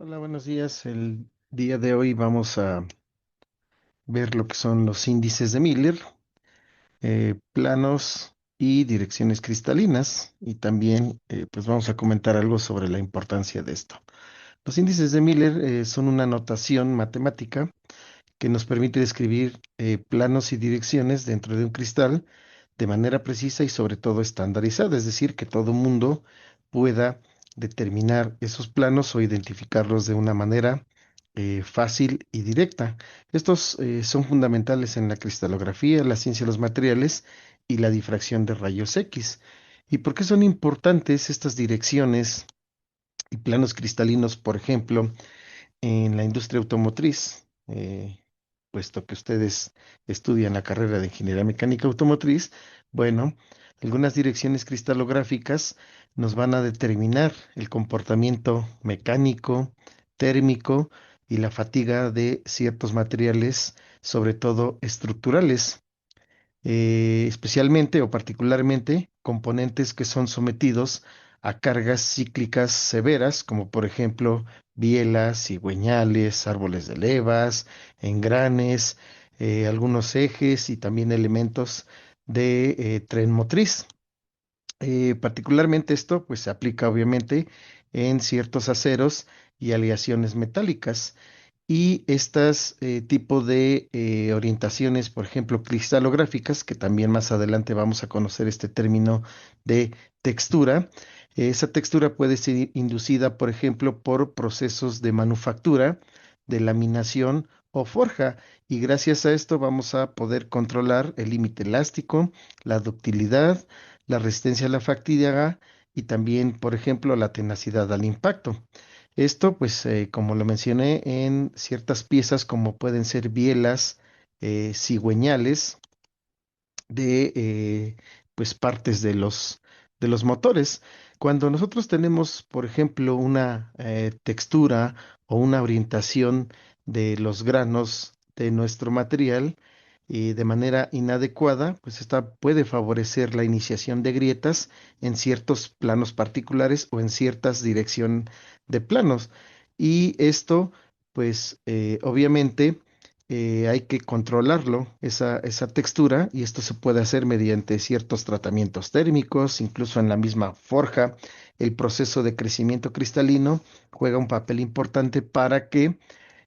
Hola, buenos días. El día de hoy vamos a ver lo que son los índices de Miller, planos y direcciones cristalinas, y también pues vamos a comentar algo sobre la importancia de esto. Los índices de Miller son una notación matemática que nos permite describir planos y direcciones dentro de un cristal de manera precisa y sobre todo estandarizada, es decir, que todo mundo pueda determinar esos planos o identificarlos de una manera fácil y directa. Estos son fundamentales en la cristalografía, la ciencia de los materiales y la difracción de rayos X. ¿Y por qué son importantes estas direcciones y planos cristalinos, por ejemplo, en la industria automotriz? Puesto que ustedes estudian la carrera de Ingeniería Mecánica Automotriz, bueno, algunas direcciones cristalográficas nos van a determinar el comportamiento mecánico, térmico y la fatiga de ciertos materiales, sobre todo estructurales, especialmente o particularmente componentes que son sometidos a cargas cíclicas severas, como por ejemplo bielas, cigüeñales, árboles de levas, engranes, algunos ejes y también elementos de tren motriz. Particularmente esto pues se aplica obviamente en ciertos aceros y aleaciones metálicas. Y estas tipo de orientaciones, por ejemplo, cristalográficas, que también más adelante vamos a conocer este término de textura. Esa textura puede ser inducida, por ejemplo, por procesos de manufactura, de laminación o forja. Y gracias a esto vamos a poder controlar el límite elástico, la ductilidad, la resistencia a la fatiga y también, por ejemplo, la tenacidad al impacto. Esto, pues, como lo mencioné, en ciertas piezas como pueden ser bielas, cigüeñales de, pues, partes de los motores. Cuando nosotros tenemos, por ejemplo, una textura o una orientación de los granos de nuestro material y de manera inadecuada, pues esta puede favorecer la iniciación de grietas en ciertos planos particulares o en ciertas dirección de planos. Y esto, pues, obviamente hay que controlarlo, esa textura, y esto se puede hacer mediante ciertos tratamientos térmicos, incluso en la misma forja. El proceso de crecimiento cristalino juega un papel importante para que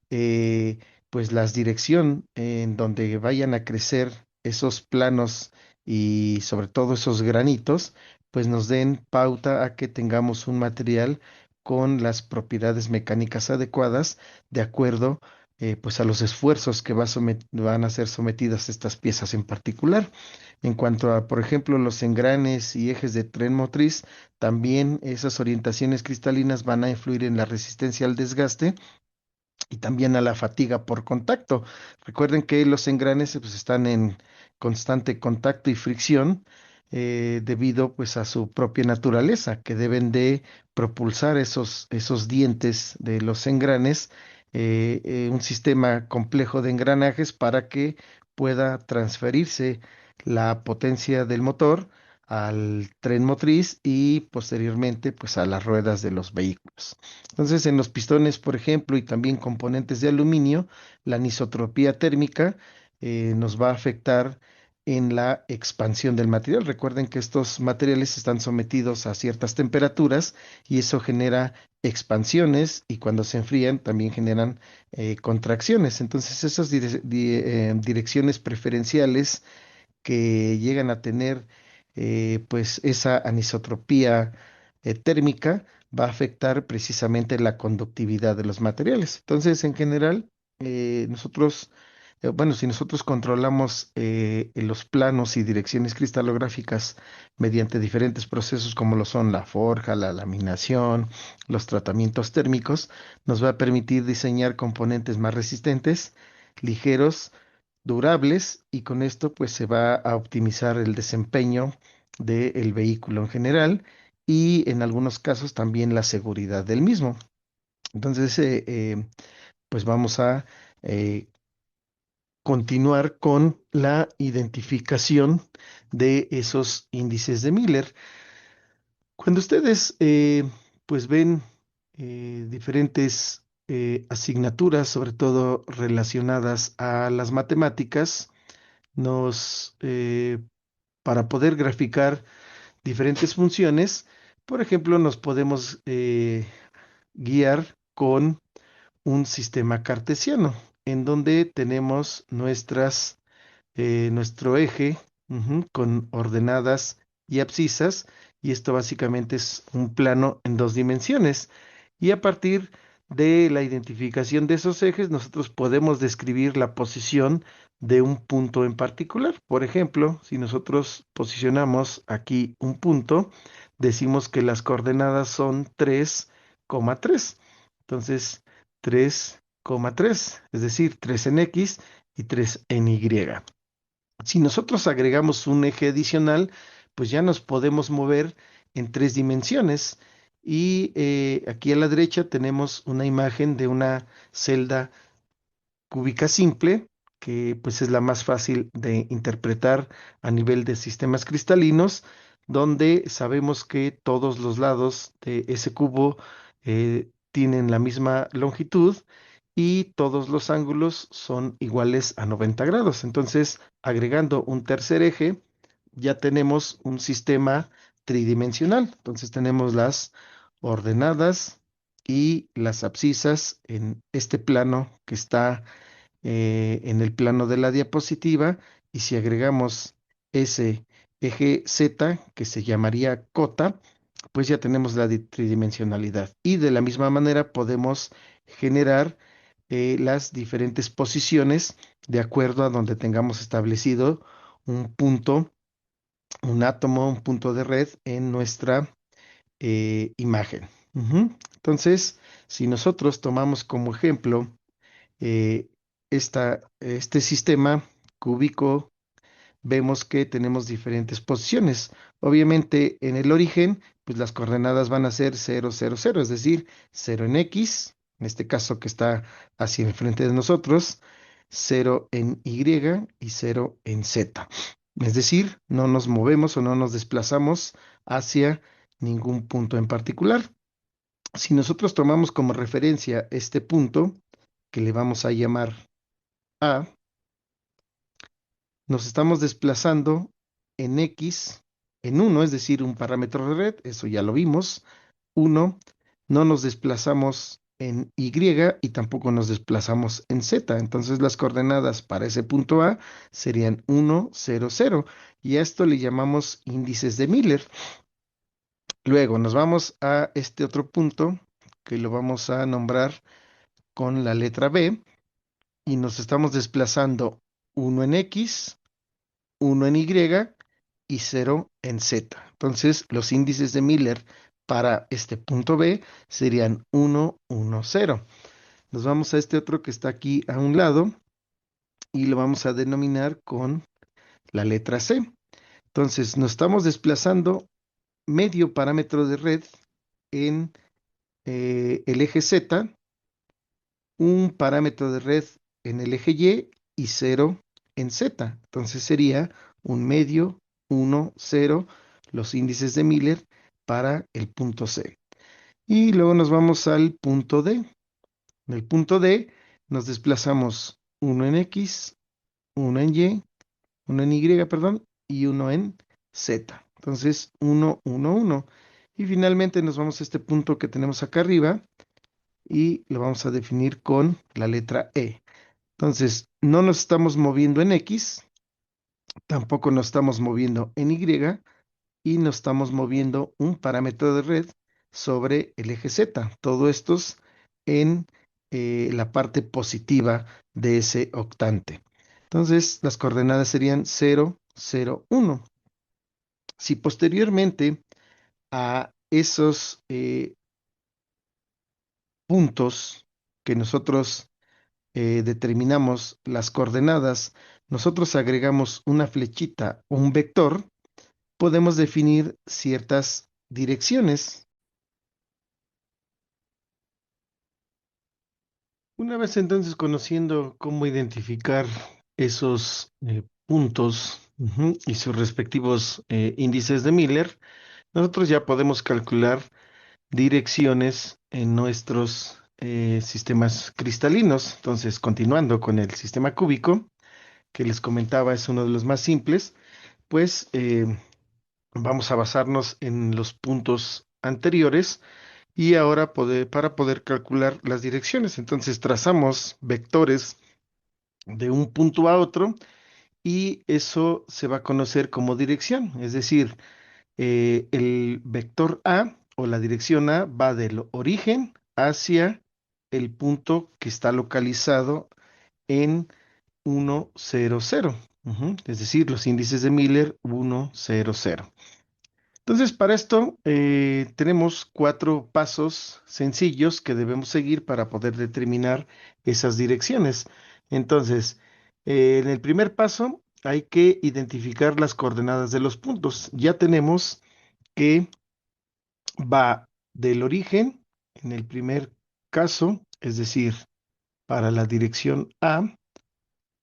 eh, pues la dirección en donde vayan a crecer esos planos y sobre todo esos granitos, pues nos den pauta a que tengamos un material con las propiedades mecánicas adecuadas de acuerdo pues a los esfuerzos que van a ser sometidas estas piezas en particular. En cuanto a, por ejemplo, los engranes y ejes de tren motriz, también esas orientaciones cristalinas van a influir en la resistencia al desgaste y también a la fatiga por contacto. Recuerden que los engranes pues, están en constante contacto y fricción debido pues a su propia naturaleza, que deben de propulsar esos dientes de los engranes, un sistema complejo de engranajes para que pueda transferirse la potencia del motor al tren motriz y posteriormente pues a las ruedas de los vehículos. Entonces, en los pistones, por ejemplo, y también componentes de aluminio, la anisotropía térmica nos va a afectar en la expansión del material. Recuerden que estos materiales están sometidos a ciertas temperaturas y eso genera expansiones y cuando se enfrían también generan contracciones. Entonces, esas direcciones preferenciales que llegan a tener pues esa anisotropía térmica va a afectar precisamente la conductividad de los materiales. Entonces, en general, nosotros, bueno, si nosotros controlamos los planos y direcciones cristalográficas mediante diferentes procesos como lo son la forja, la laminación, los tratamientos térmicos, nos va a permitir diseñar componentes más resistentes, ligeros, durables y con esto pues se va a optimizar el desempeño del vehículo en general y en algunos casos también la seguridad del mismo. Entonces, pues vamos a eh, continuar con la identificación de esos índices de Miller. Cuando ustedes pues ven diferentes asignaturas, sobre todo relacionadas a las matemáticas, nos, para poder graficar diferentes funciones, por ejemplo, nos podemos guiar con un sistema cartesiano, en donde tenemos nuestro eje, con ordenadas y abscisas, y esto básicamente es un plano en dos dimensiones. Y a partir de la identificación de esos ejes, nosotros podemos describir la posición de un punto en particular. Por ejemplo, si nosotros posicionamos aquí un punto, decimos que las coordenadas son 3,3. Entonces, 3,3, es decir, 3 en X y 3 en Y. Si nosotros agregamos un eje adicional, pues ya nos podemos mover en tres dimensiones. Y aquí a la derecha tenemos una imagen de una celda cúbica simple, que pues es la más fácil de interpretar a nivel de sistemas cristalinos, donde sabemos que todos los lados de ese cubo tienen la misma longitud y todos los ángulos son iguales a 90 grados. Entonces, agregando un tercer eje, ya tenemos un sistema tridimensional. Entonces tenemos las ordenadas y las abscisas en este plano que está en el plano de la diapositiva, y si agregamos ese eje Z, que se llamaría cota, pues ya tenemos la tridimensionalidad. Y de la misma manera podemos generar las diferentes posiciones de acuerdo a donde tengamos establecido un punto, un átomo, un punto de red en nuestra imagen. Entonces, si nosotros tomamos como ejemplo eh, este sistema cúbico, vemos que tenemos diferentes posiciones. Obviamente, en el origen, pues las coordenadas van a ser 0, 0, 0, es decir, 0 en X, en este caso que está hacia el frente de nosotros, 0 en Y y 0 en Z. Es decir, no nos movemos o no nos desplazamos hacia ningún punto en particular. Si nosotros tomamos como referencia este punto, que le vamos a llamar A, nos estamos desplazando en X en uno, es decir, un parámetro de red, eso ya lo vimos. Uno, no nos desplazamos en Y y tampoco nos desplazamos en Z. Entonces las coordenadas para ese punto A serían 1, 0, 0. Y a esto le llamamos índices de Miller. Luego nos vamos a este otro punto que lo vamos a nombrar con la letra B, y nos estamos desplazando uno en X, uno en Y y cero en Z. Entonces, los índices de Miller para este punto B serían 1, 1, 0. Nos vamos a este otro que está aquí a un lado y lo vamos a denominar con la letra C. Entonces, nos estamos desplazando medio parámetro de red en el eje Z, un parámetro de red en el eje y cero en Z. Entonces sería un medio, 1, 0, los índices de Miller para el punto C. Y luego nos vamos al punto D. En el punto D nos desplazamos uno en X, uno en Y, uno en Y, perdón, y uno en Z. Entonces 1, 1, 1. Y finalmente nos vamos a este punto que tenemos acá arriba y lo vamos a definir con la letra E. Entonces, no nos estamos moviendo en X, tampoco nos estamos moviendo en Y y nos estamos moviendo un parámetro de red sobre el eje Z. Todo esto es en la parte positiva de ese octante. Entonces, las coordenadas serían 0, 0, 1. Si posteriormente a esos puntos que nosotros determinamos las coordenadas, nosotros agregamos una flechita o un vector, podemos definir ciertas direcciones. Una vez entonces conociendo cómo identificar esos puntos, y sus respectivos índices de Miller, nosotros ya podemos calcular direcciones en nuestros sistemas cristalinos. Entonces, continuando con el sistema cúbico, que les comentaba es uno de los más simples, pues vamos a basarnos en los puntos anteriores y ahora para poder calcular las direcciones. Entonces, trazamos vectores de un punto a otro y eso se va a conocer como dirección, es decir, el vector A o la dirección A va del origen hacia el punto que está localizado en 1, 0, 0. Es decir, los índices de Miller 1, 0, 0. Entonces, para esto tenemos cuatro pasos sencillos que debemos seguir para poder determinar esas direcciones. Entonces, en el primer paso hay que identificar las coordenadas de los puntos. Ya tenemos que va del origen, en el primer caso, es decir, para la dirección A,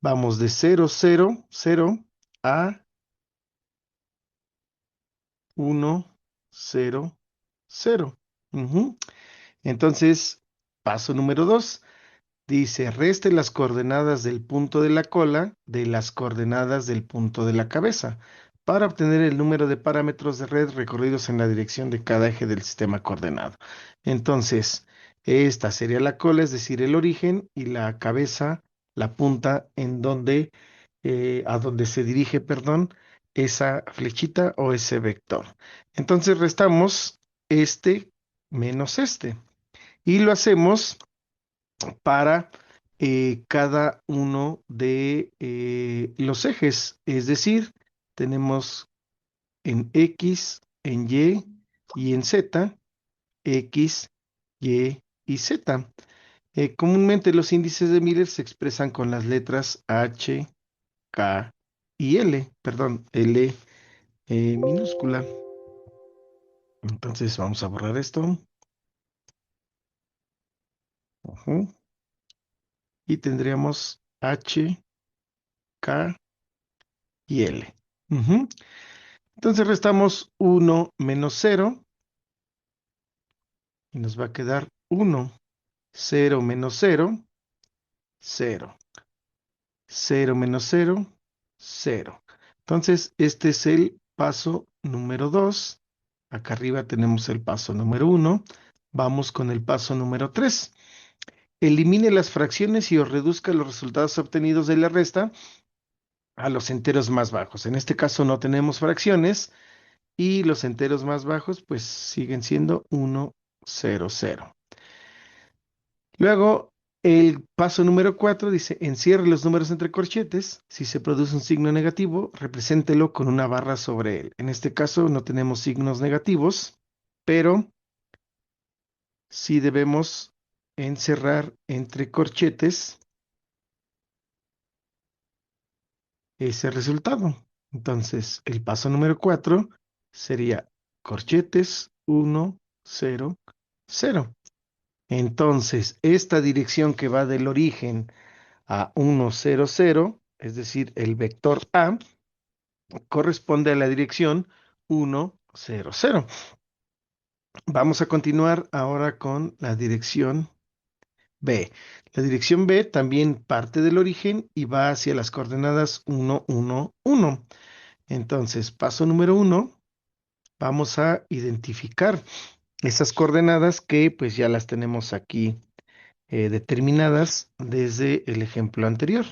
vamos de 0, 0, 0 a 1, 0, 0. Ujú. Entonces, paso número 2. Dice, reste las coordenadas del punto de la cola de las coordenadas del punto de la cabeza para obtener el número de parámetros de red recorridos en la dirección de cada eje del sistema coordenado. Entonces, esta sería la cola, es decir, el origen, y la cabeza, la punta en donde, a donde se dirige, perdón, esa flechita o ese vector. Entonces, restamos este menos este. Y lo hacemos para cada uno de los ejes. Es decir, tenemos en X, en y en Z, X, y Z. Comúnmente los índices de Miller se expresan con las letras H, K y L, perdón, L minúscula. Entonces vamos a borrar esto. Ujú. Y tendríamos H, K y L. Ujú. Entonces restamos 1 menos 0 y nos va a quedar 1. 0 menos 0, 0. 0 menos 0, 0. Entonces, este es el paso número 2. Acá arriba tenemos el paso número 1. Vamos con el paso número 3. Elimine las fracciones y o reduzca los resultados obtenidos de la resta a los enteros más bajos. En este caso no tenemos fracciones, y los enteros más bajos pues siguen siendo 1, 0, 0. Luego, el paso número 4 dice, encierre los números entre corchetes. Si se produce un signo negativo, represéntelo con una barra sobre él. En este caso no tenemos signos negativos, pero sí debemos encerrar entre corchetes ese resultado. Entonces, el paso número 4 sería corchetes 1, 0, 0. Entonces, esta dirección que va del origen a 1, 0, 0, es decir, el vector A, corresponde a la dirección 1, 0, 0. Vamos a continuar ahora con la dirección B. La dirección B también parte del origen y va hacia las coordenadas 1, 1, 1. Entonces, paso número 1, vamos a identificar esas coordenadas que pues ya las tenemos aquí determinadas desde el ejemplo anterior.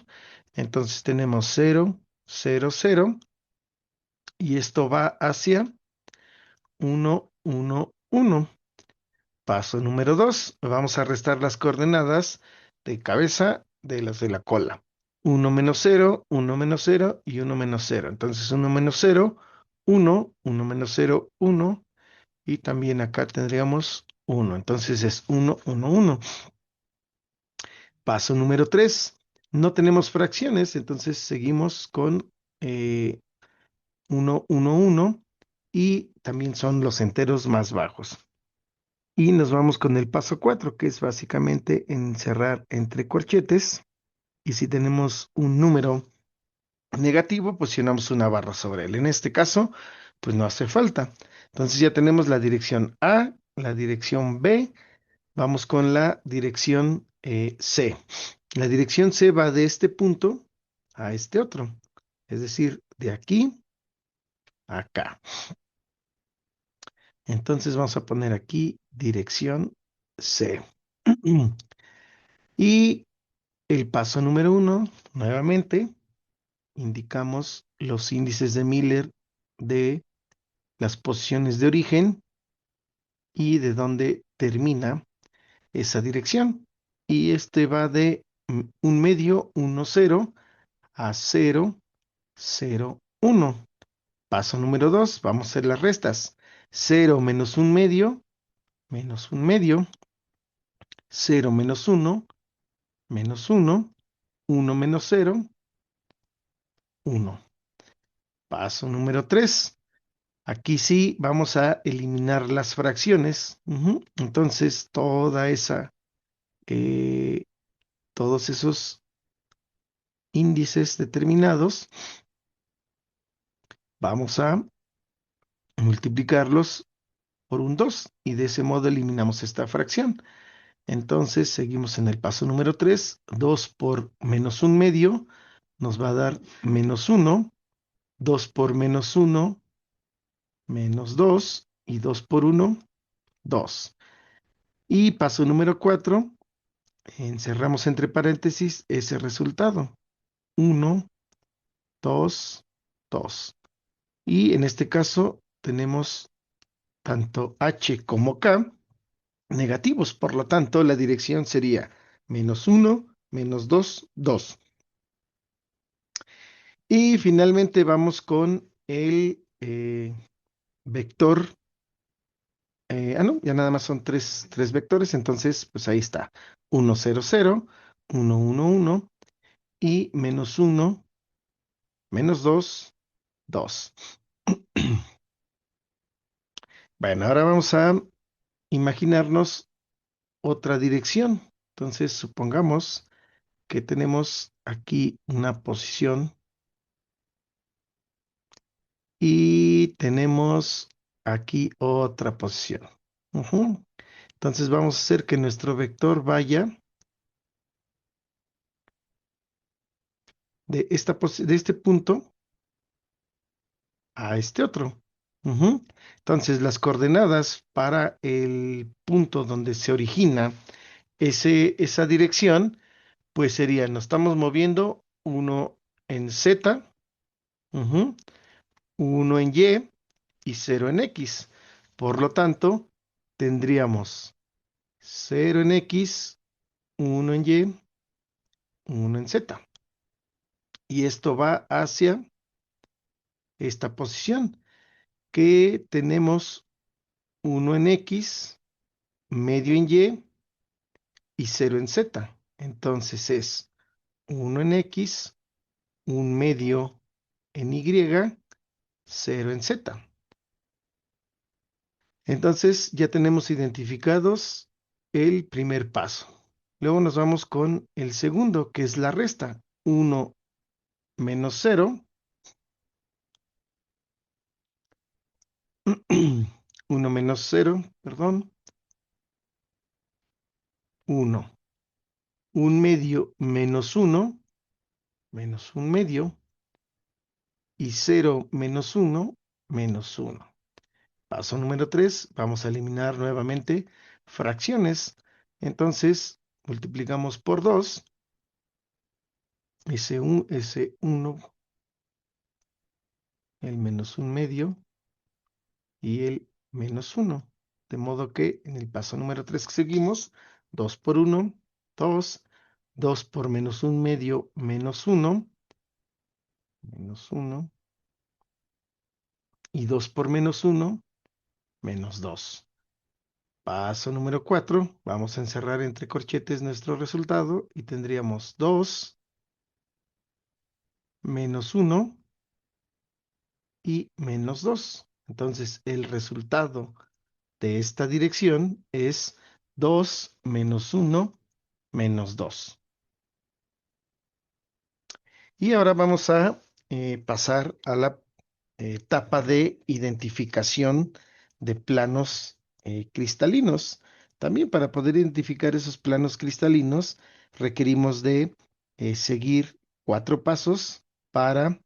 Entonces tenemos 0, 0, 0 y esto va hacia 1, 1, 1. Paso número 2, vamos a restar las coordenadas de cabeza de las de la cola. 1 menos 0, 1 menos 0 y 1 menos 0. Entonces 1 menos 0, 1, 1 menos 0, 1 y también acá tendríamos 1. Entonces es 1, 1, 1. Paso número 3. No tenemos fracciones, entonces seguimos con 1, 1, 1 y también son los enteros más bajos. Y nos vamos con el paso 4, que es básicamente encerrar entre corchetes. Y si tenemos un número negativo, posicionamos una barra sobre él. En este caso, pues no hace falta. Entonces ya tenemos la dirección A, la dirección B, Vamos con la dirección C. La dirección C va de este punto a este otro, es decir, de aquí a acá. Entonces vamos a poner aquí dirección C. Y el paso número 1, nuevamente, indicamos los índices de Miller de las posiciones de origen y de dónde termina esa dirección. Y este va de un medio, 1, 0, a 0, 0, 1. Paso número 2, vamos a hacer las restas. 0 menos menos un medio, 0 menos 1, menos 1, 1 menos 0, 1. Paso número 3. Aquí sí vamos a eliminar las fracciones. Entonces, eh, todos esos índices determinados, vamos a multiplicarlos por un 2 y de ese modo eliminamos esta fracción. Entonces, seguimos en el paso número 3. 2 por menos un medio nos va a dar menos 1. 2 por menos 1, menos 2. Y 2 por 1, 2. Y paso número 4, encerramos entre paréntesis ese resultado. 1, 2, 2. Y en este caso tenemos tanto H como K negativos. Por lo tanto, la dirección sería menos 1, menos 2, 2. Y finalmente vamos con el vector. No, ya nada más son tres vectores. Entonces, pues ahí está. 1, 0, 0, 1, 1, 1 y menos 1, menos 2, 2. Bueno, ahora vamos a imaginarnos otra dirección. Entonces, supongamos que tenemos aquí una posición y tenemos aquí otra posición. Ujú. Entonces, vamos a hacer que nuestro vector vaya de este punto a este otro. Ujú. Entonces, las coordenadas para el punto donde se origina esa dirección, pues sería, nos estamos moviendo uno en Z, ujú, uno en Y y cero en X. Por lo tanto, tendríamos 0 en X, uno en Y, uno en Z. Y esto va hacia esta posición que tenemos uno en X, medio en y cero en Z. Entonces es uno en X, un medio en Y, cero en Z. Entonces ya tenemos identificados el primer paso. Luego nos vamos con el segundo, que es la resta. 1 menos 0. 1 menos 0, perdón. 1. Un medio menos 1, menos un medio. Y 0 menos 1, menos 1. Paso número 3, vamos a eliminar nuevamente fracciones. Entonces, multiplicamos por 2, ese 1, el menos un medio y el menos 1. De modo que en el paso número 3 que seguimos, 2 por 1, 2, 2 por menos un medio, menos 1, menos 1, y 2 por menos 1, menos 2. Paso número 4, vamos a encerrar entre corchetes nuestro resultado y tendríamos 2 menos 1 y menos 2. Entonces el resultado de esta dirección es 2 menos 1 menos 2. Y ahora vamos a pasar a la etapa de identificación de planos cristalinos. También para poder identificar esos planos cristalinos requerimos de seguir 4 pasos para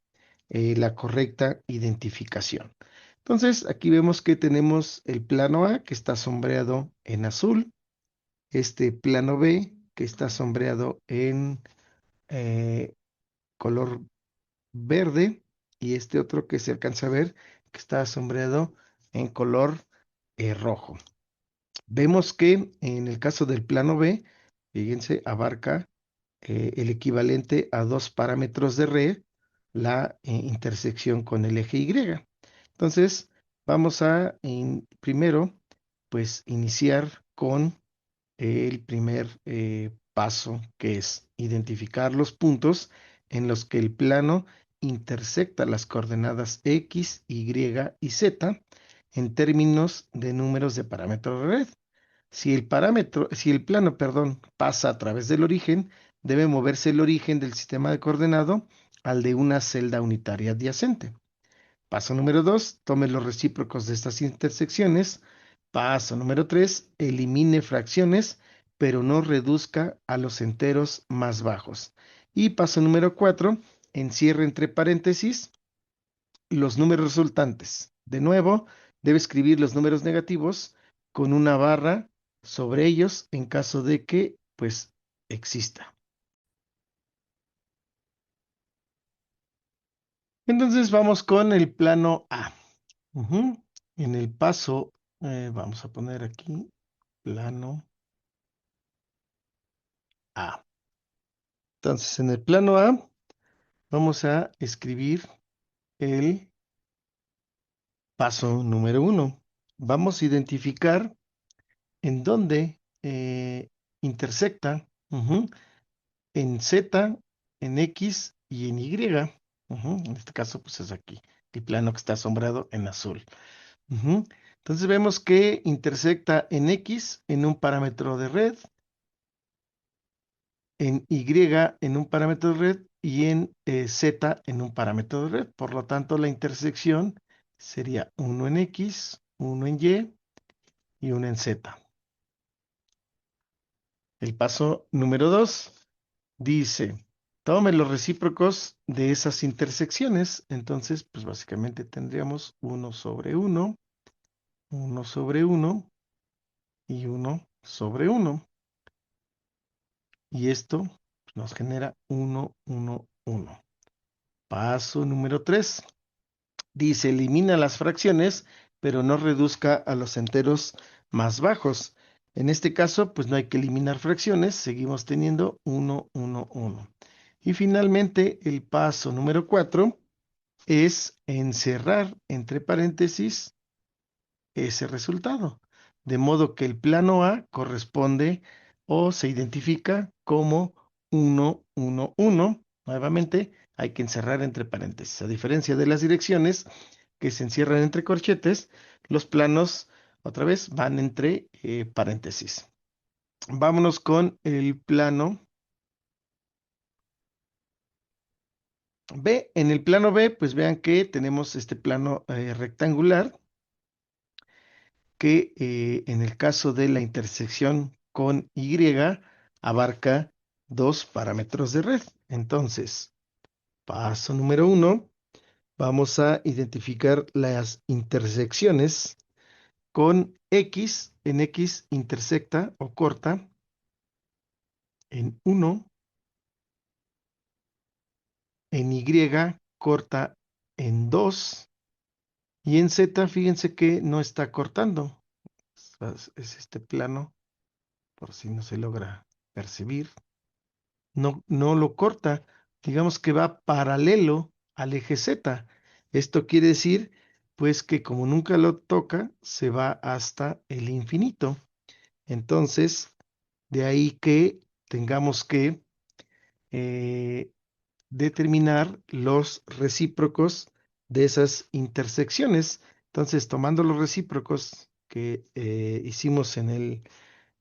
la correcta identificación. Entonces, aquí vemos que tenemos el plano A que está sombreado en azul, este plano B que está sombreado en eh, color verde y este otro que se alcanza a ver que está sombreado en color rojo. Vemos que en el caso del plano B, fíjense, abarca el equivalente a 2 parámetros de red, la intersección con el eje Y. Entonces, vamos a primero, pues, iniciar con el primer paso, que es identificar los puntos en los que el plano intersecta las coordenadas X, Y y Z en términos de números de parámetros de red. Si el plano, perdón, pasa a través del origen, debe moverse el origen del sistema de coordenado al de una celda unitaria adyacente. Paso número 2, tome los recíprocos de estas intersecciones. Paso número 3, elimine fracciones, pero no reduzca a los enteros más bajos. Y paso número 4, encierre entre paréntesis los números resultantes. De nuevo, debe escribir los números negativos con una barra sobre ellos en caso de que, pues, exista. Entonces vamos con el plano A. Ujú. En el paso, vamos a poner aquí plano A. Entonces, en el plano A, vamos a escribir el paso número 1. Vamos a identificar en dónde intersecta en Z, en X y en Y. En este caso, pues es aquí, el plano que está sombreado en azul. Ujú. Entonces vemos que intersecta en X en un parámetro de red, en Y en un parámetro de red y en Z en un parámetro de red. Por lo tanto, la intersección sería 1 en X, 1 en Y y 1 en Z. El paso número 2 dice, tome los recíprocos de esas intersecciones. Entonces, pues básicamente tendríamos 1 sobre 1, 1 sobre 1 y 1 sobre 1. Y esto nos genera 1, 1, 1. Paso número 3. Dice, elimina las fracciones, pero no reduzca a los enteros más bajos. En este caso, pues no hay que eliminar fracciones, seguimos teniendo 1, 1, 1. Y finalmente, el paso número 4 es encerrar entre paréntesis ese resultado. De modo que el plano A corresponde o se identifica como 1, 1, 1. Nuevamente, hay que encerrar entre paréntesis. A diferencia de las direcciones que se encierran entre corchetes, los planos, otra vez, van entre paréntesis. Vámonos con el plano B. En el plano B, pues vean que tenemos este plano rectangular que en el caso de la intersección con Y abarca 2 parámetros de red. Entonces, paso número 1, vamos a identificar las intersecciones con X. En X intersecta o corta en 1, en Y corta en 2 y en Z, fíjense que no está cortando. Es este plano, por si no se logra percibir. No lo corta, digamos que va paralelo al eje Z. Esto quiere decir, pues, que como nunca lo toca, se va hasta el infinito. Entonces, de ahí que tengamos que eh, determinar los recíprocos de esas intersecciones. Entonces, tomando los recíprocos que hicimos en el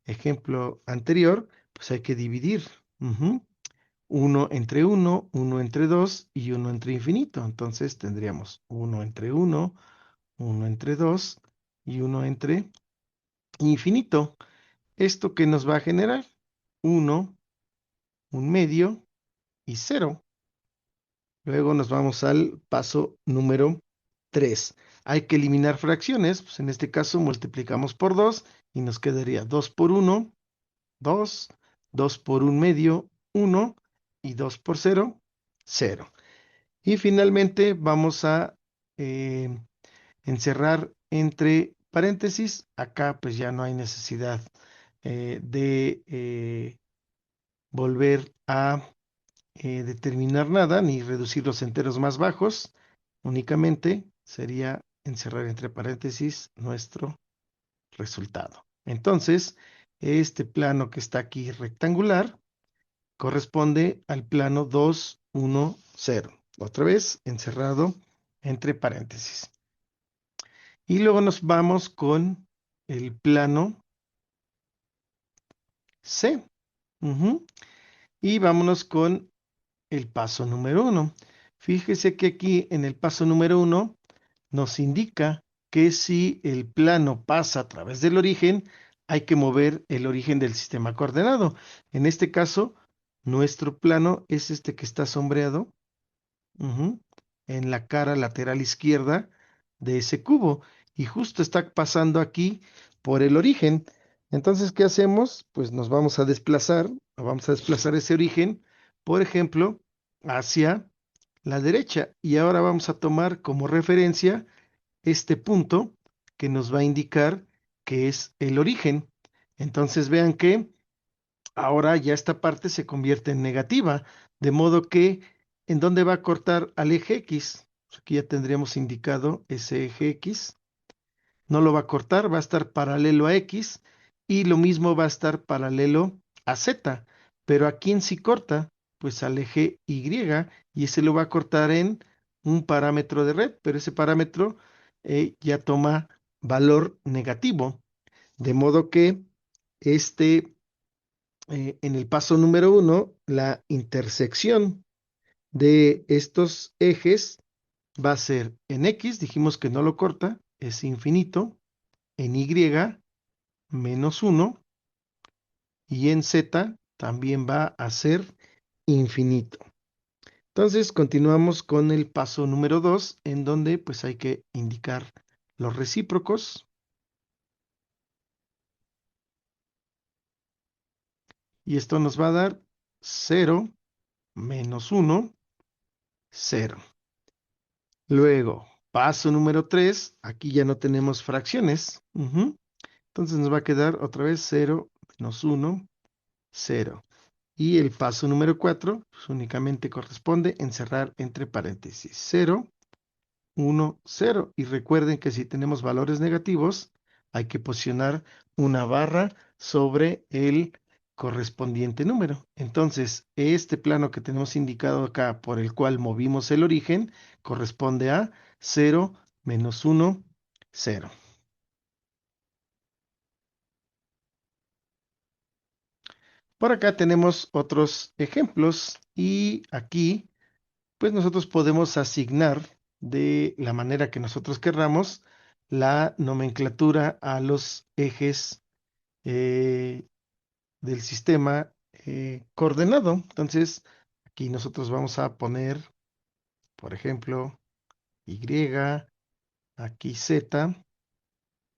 ejemplo anterior, pues hay que dividir. Ujú. 1 entre 1, 1 entre 2 y 1 entre infinito. Entonces tendríamos 1 entre 1, 1 entre 2 y 1 entre infinito. ¿Esto qué nos va a generar? 1, un medio y 0. Luego nos vamos al paso número 3. Hay que eliminar fracciones, pues en este caso multiplicamos por 2 y nos quedaría 2 por 1, 2, 2 por un medio, 1 y 2 por 0, 0. Y finalmente vamos a eh, encerrar entre paréntesis. Acá pues ya no hay necesidad de volver a determinar nada ni reducir los enteros más bajos. Únicamente sería encerrar entre paréntesis nuestro resultado. Entonces, este plano que está aquí rectangular corresponde al plano 2, 1, 0. Otra vez encerrado entre paréntesis. Y luego nos vamos con el plano C. Ujú. Y vámonos con el paso número 1. Fíjese que aquí en el paso número 1 nos indica que si el plano pasa a través del origen, hay que mover el origen del sistema coordenado. En este caso, nuestro plano es este que está sombreado, ujú, en la cara lateral izquierda de ese cubo y justo está pasando aquí por el origen. Entonces, ¿qué hacemos? Pues nos vamos a desplazar, o vamos a desplazar ese origen, por ejemplo, hacia la derecha. Y ahora vamos a tomar como referencia este punto que nos va a indicar que es el origen. Entonces, vean que ahora ya esta parte se convierte en negativa, de modo que ¿en dónde va a cortar al eje X? Pues aquí ya tendríamos indicado ese eje X. No lo va a cortar, va a estar paralelo a X y lo mismo va a estar paralelo a Z. Pero ¿a quién sí corta? Pues al eje Y y ese lo va a cortar en un parámetro de red, pero ese parámetro ya toma valor negativo. De modo que este en el paso número 1, la intersección de estos ejes va a ser en X, dijimos que no lo corta, es infinito, en Y -1 y en Z también va a ser infinito. Entonces continuamos con el paso número 2, en donde pues hay que indicar los recíprocos y esto nos va a dar 0 -1, 0. Luego, paso número 3, aquí ya no tenemos fracciones. Entonces nos va a quedar otra vez 0 -1, 0. Y el paso número 4 pues únicamente corresponde encerrar entre paréntesis 0, 1, 0. Y recuerden que si tenemos valores negativos, hay que posicionar una barra sobre el correspondiente número. Entonces, este plano que tenemos indicado acá, por el cual movimos el origen, corresponde a 0, -1, 0. Por acá tenemos otros ejemplos y aquí, pues nosotros podemos asignar de la manera que nosotros querramos la nomenclatura a los ejes eh, del sistema coordenado. Entonces, aquí nosotros vamos a poner, por ejemplo, Y, aquí Z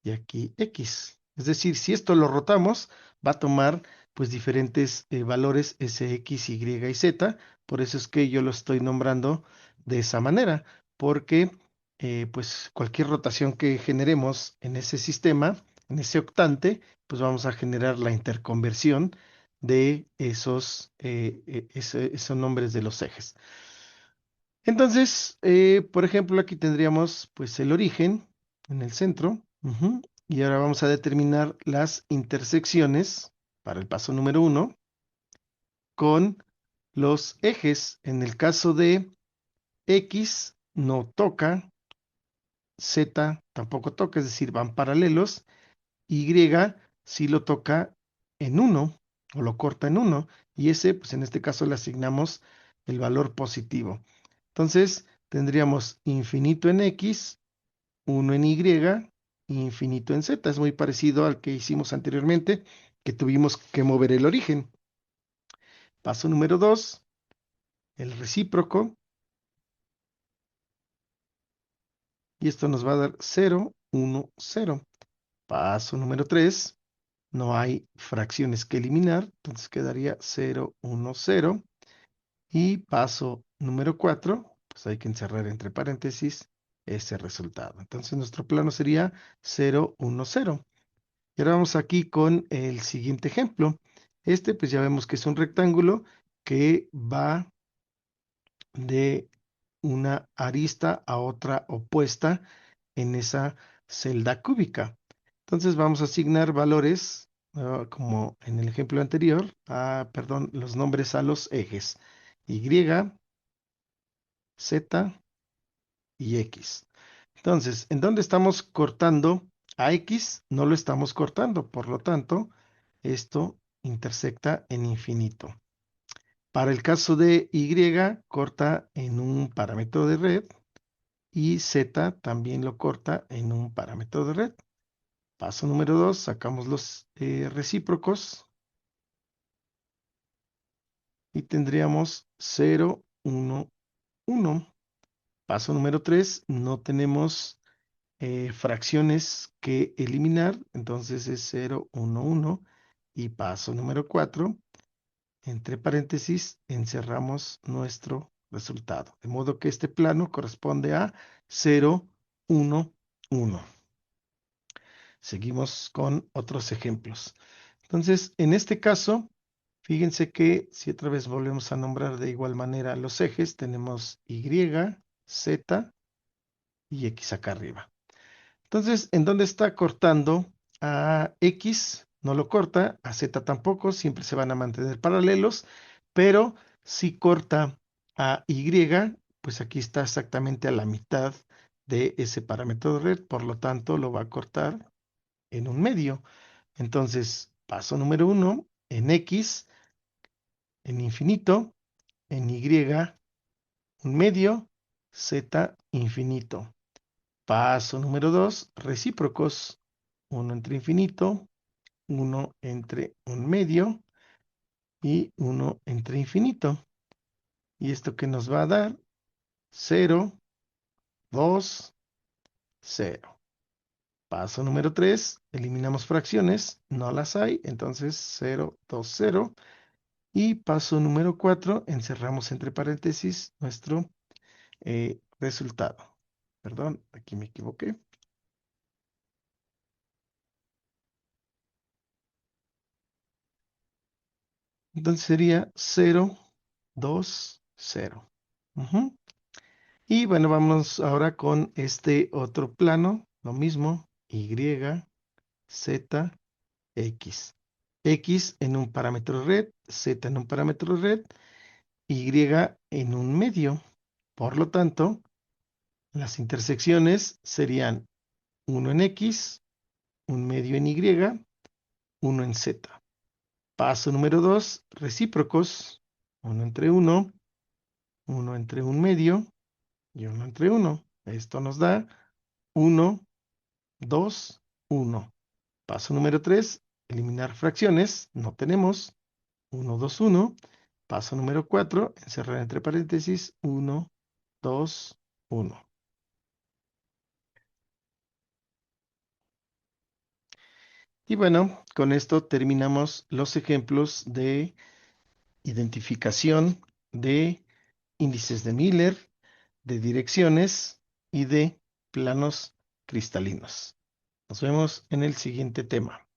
y aquí X. Es decir, si esto lo rotamos, va a tomar pues diferentes valores S, X, Y y Z. Por eso es que yo lo estoy nombrando de esa manera, porque pues cualquier rotación que generemos en ese sistema, en ese octante, pues vamos a generar la interconversión de esos nombres de los ejes. Entonces, por ejemplo, aquí tendríamos pues el origen en el centro. Y ahora vamos a determinar las intersecciones para el paso número 1 con los ejes. En el caso de X no toca, Z tampoco toca, es decir, van paralelos. Y sí lo toca en 1 o lo corta en 1. Y ese, pues en este caso le asignamos el valor positivo. Entonces, tendríamos infinito en X, 1 en Y, infinito en Z. Es muy parecido al que hicimos anteriormente. que tuvimos que mover el origen. Paso número 2, el recíproco, y esto nos va a dar 0, 1, 0. Paso número 3, no hay fracciones que eliminar, entonces quedaría 0, 1, 0. Y paso número 4, pues hay que encerrar entre paréntesis ese resultado. Entonces nuestro plano sería 0, 1, 0. Y ahora vamos aquí con el siguiente ejemplo. Este pues ya vemos que es un rectángulo que va de una arista a otra opuesta en esa celda cúbica. Entonces vamos a asignar valores, como en el ejemplo anterior, perdón, los nombres a los ejes Y, Z y X. Entonces, ¿en dónde estamos cortando a X? No lo estamos cortando, por lo tanto, esto intersecta en infinito. Para el caso de Y, corta en un parámetro de red y Z también lo corta en un parámetro de red. Paso número 2, sacamos los recíprocos y tendríamos 0, 1, 1. Paso número 3, no tenemos fracciones que eliminar, entonces es 0, 1, 1. Y paso número 4, entre paréntesis, encerramos nuestro resultado. De modo que este plano corresponde a 0, 1, 1. Seguimos con otros ejemplos. Entonces, en este caso, fíjense que si otra vez volvemos a nombrar de igual manera los ejes, tenemos Y, Z y X acá arriba. Entonces, ¿en dónde está cortando a X? No lo corta, a Z tampoco, siempre se van a mantener paralelos, pero si corta a Y, pues aquí está exactamente a la mitad de ese parámetro de red, por lo tanto lo va a cortar en un medio. Entonces, paso número 1, en X, en infinito, en Y, un medio, Z, infinito. Paso número 2, recíprocos, uno entre infinito, uno entre un medio y uno entre infinito. ¿Y esto que nos va a dar? 0, 2, 0. Paso número 3, eliminamos fracciones, no las hay, entonces 0, 2, 0. Y paso número 4, encerramos entre paréntesis nuestro resultado. Perdón, aquí me equivoqué. Entonces sería 0, 2, 0. Ujú. Y bueno, vamos ahora con este otro plano, lo mismo, Y, Z, X. X en un parámetro red, Z en un parámetro red, Y en un medio. Por lo tanto, las intersecciones serían uno en X, un medio en Y, uno en Z. Paso número 2, recíprocos, uno entre uno entre un medio y uno entre uno. Esto nos da 1, 2, 1. Paso número 3, eliminar fracciones. No tenemos 1, 2, 1. Paso número 4, encerrar entre paréntesis 1, 2, 1. Y bueno, con esto terminamos los ejemplos de identificación de índices de Miller, de direcciones y de planos cristalinos. Nos vemos en el siguiente tema.